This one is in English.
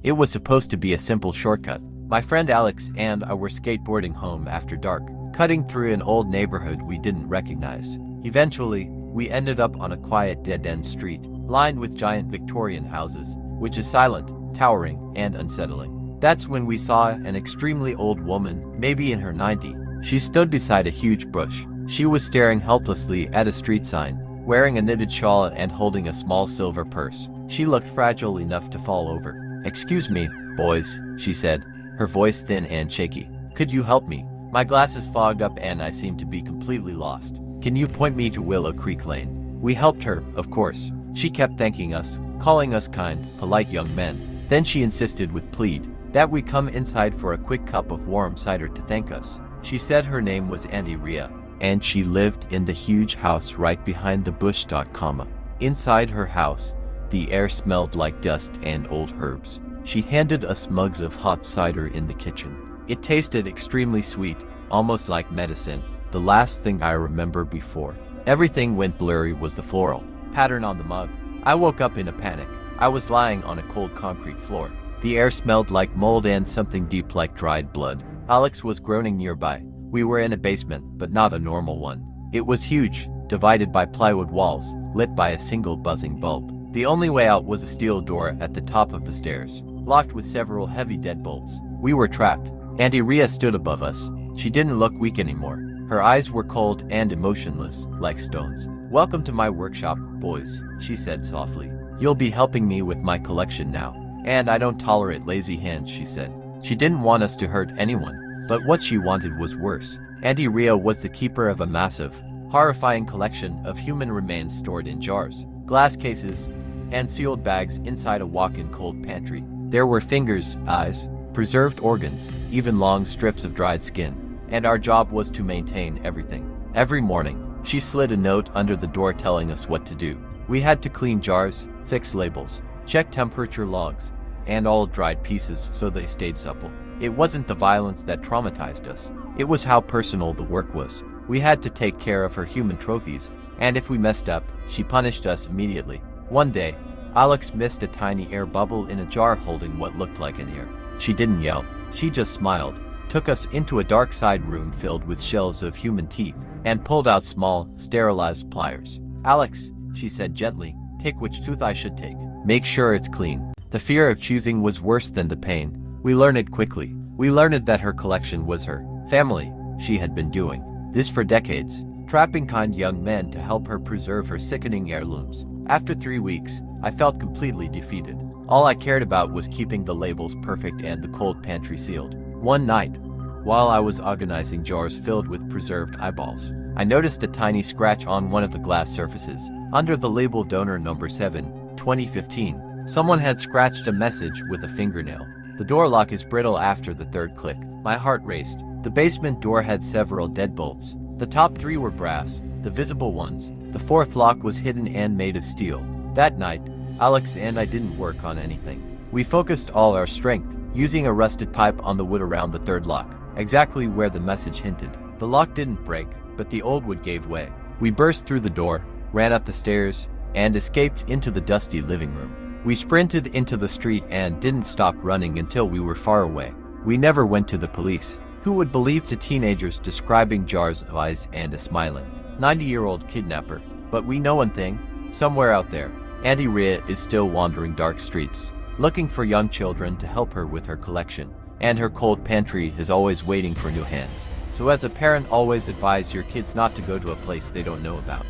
It was supposed to be a simple shortcut. My friend Alex and I were skateboarding home after dark, cutting through an old neighborhood we didn't recognize. Eventually, we ended up on a quiet dead-end street, lined with giant Victorian houses, which is silent, towering, and unsettling. That's when we saw an extremely old woman, maybe in her 90s. She stood beside a huge bush. She was staring helplessly at a street sign, wearing a knitted shawl and holding a small silver purse. She looked fragile enough to fall over. "Excuse me, boys," she said, her voice thin and shaky. "Could you help me? My glasses fogged up and I seem to be completely lost. Can you point me to Willow Creek Lane?" We helped her, of course. She kept thanking us, calling us kind, polite young men. Then she insisted with plead that we come inside for a quick cup of warm cider to thank us. She said her name was Auntie Rhea, and she lived in the huge house right behind the bush. Inside her house, the air smelled like dust and old herbs. She handed us mugs of hot cider in the kitchen. It tasted extremely sweet, almost like medicine. The last thing I remember before everything went blurry was the floral pattern on the mug. I woke up in a panic. I was lying on a cold concrete floor. The air smelled like mold and something deep like dried blood. Alex was groaning nearby. We were in a basement, but not a normal one. It was huge, divided by plywood walls, lit by a single buzzing bulb. The only way out was a steel door at the top of the stairs, locked with several heavy deadbolts. We were trapped. Auntie Rhea stood above us. She didn't look weak anymore. Her eyes were cold and emotionless, like stones. "Welcome to my workshop, boys," she said softly. "You'll be helping me with my collection now. And I don't tolerate lazy hands," she said. She didn't want us to hurt anyone, but what she wanted was worse. Auntie Rhea was the keeper of a massive, horrifying collection of human remains stored in jars, glass cases, and sealed bags inside a walk-in cold pantry. There were fingers, eyes, preserved organs, even long strips of dried skin. And our job was to maintain everything. Every morning, she slid a note under the door telling us what to do. We had to clean jars, fix labels, check temperature logs, and all dried pieces so they stayed supple. It wasn't the violence that traumatized us. It was how personal the work was. We had to take care of her human trophies, and if we messed up, she punished us immediately. One day, Alex missed a tiny air bubble in a jar holding what looked like an ear. She didn't yell. She just smiled, took us into a dark side room filled with shelves of human teeth, and pulled out small, sterilized pliers. "Alex," she said gently, "pick which tooth I should take. Make sure it's clean." The fear of choosing was worse than the pain. We learned it quickly. We learned that her collection was her family. She had been doing this for decades, trapping kind young men to help her preserve her sickening heirlooms. After 3 weeks, I felt completely defeated. All I cared about was keeping the labels perfect and the cold pantry sealed. One night, while I was organizing jars filled with preserved eyeballs, I noticed a tiny scratch on one of the glass surfaces. Under the label Donor Number 7, 2015, someone had scratched a message with a fingernail. The door lock is brittle after the third click. My heart raced. The basement door had several deadbolts. The top 3 were brass, the visible ones. The 4th lock was hidden and made of steel. That night, Alex and I didn't work on anything. We focused all our strength, using a rusted pipe on the wood around the 3rd lock, exactly where the message hinted. The lock didn't break, but the old wood gave way. We burst through the door, ran up the stairs, and escaped into the dusty living room. We sprinted into the street and didn't stop running until we were far away. We never went to the police. Who would believe to teenagers describing jars of eyes and a smiling 90-year-old kidnapper? But we know one thing. Somewhere out there, Auntie Rhea is still wandering dark streets, looking for young children to help her with her collection. And her cold pantry is always waiting for new hands. So as a parent, always advise your kids not to go to a place they don't know about.